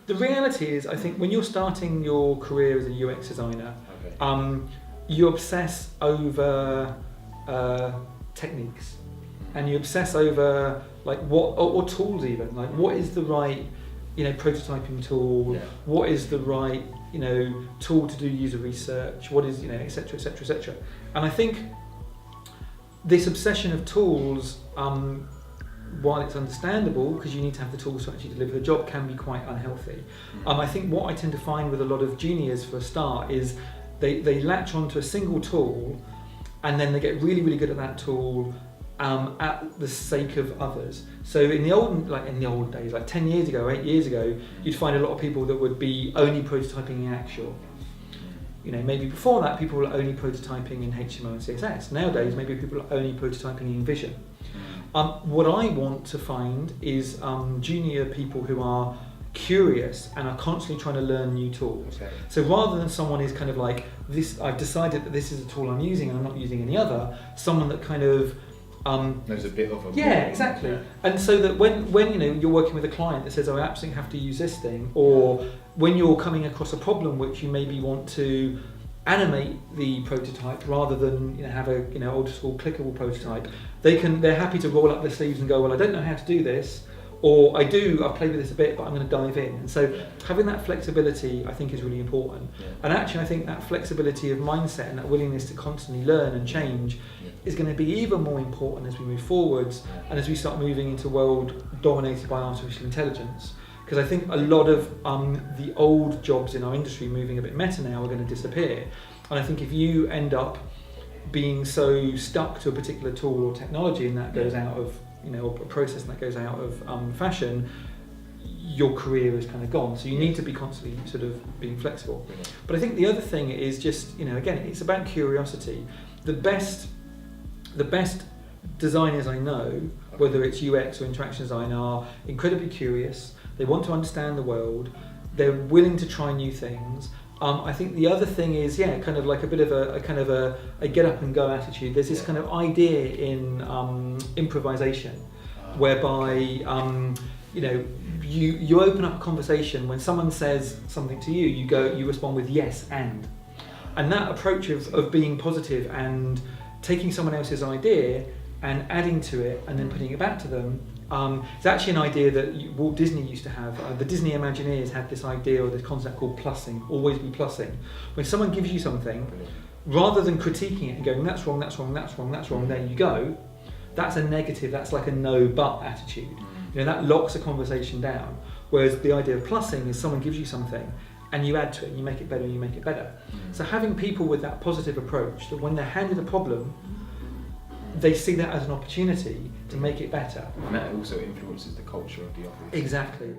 The reality is, I think when you're starting your career as a UX designer, you obsess over techniques, and you obsess over like what or tools even, like what is the right prototyping tool, what is the right tool to do user research, what is etc etc etc. And I think this obsession of tools, while it's understandable because you need to have the tools to actually deliver the job, can be quite unhealthy. I think what I tend to find with a lot of juniors for a start is they latch onto a single tool and then they get really, really good at that tool at the sake of others. So in the old days, like 10 years ago, 8 years ago, you'd find a lot of people that would be only prototyping in Actual. Maybe before that people were only prototyping in HTML and CSS. Nowadays, maybe people are only prototyping in Vision. What I want to find is junior people who are curious and are constantly trying to learn new tools. Okay. So rather than someone who's kind of like, this, I've decided that this is a tool I'm using and I'm not using any other, someone that kind of there's a bit of a exactly. Yeah. And so that when you're working with a client that says, I absolutely have to use this thing, or when you're coming across a problem which you maybe want to animate the prototype rather than have a old school clickable prototype, they're happy to roll up their sleeves and go, well, I don't know how to do this, or I've played with this a bit, but I'm going to dive in. And so having that flexibility, I think, is really important. And actually, I think that flexibility of mindset and that willingness to constantly learn and change is going to be even more important as we move forwards and as we start moving into a world dominated by artificial intelligence. Because I think a lot of the old jobs in our industry, moving a bit meta now, are going to disappear. And I think if you end up being so stuck to a particular tool or technology and that goes out of, or a process and that goes out of fashion, your career is kind of gone. So you need to be constantly sort of being flexible. But I think the other thing is just, again, it's about curiosity. The best designers I know, whether it's UX or interaction design, are incredibly curious. They want to understand the world. They're willing to try new things. I think the other thing is, kind of like a bit of a get up and go attitude. There's this kind of idea in improvisation, whereby you open up a conversation when someone says something to you. You respond with yes and that approach of being positive and taking someone else's idea and adding to it and then putting it back to them. It's actually an idea that Walt Disney used to have. The Disney Imagineers had this idea or this concept called plussing, always be plussing. When someone gives you something, rather than critiquing it and going, that's wrong, that's wrong, that's wrong, that's wrong, there you go, that's a negative, that's like a no but attitude. That locks a conversation down. Whereas the idea of plussing is someone gives you something and you add to it and you make it better and you make it better. So having people with that positive approach, that when they're handed a problem, they see that as an opportunity to make it better. And that also influences the culture of the office. Exactly.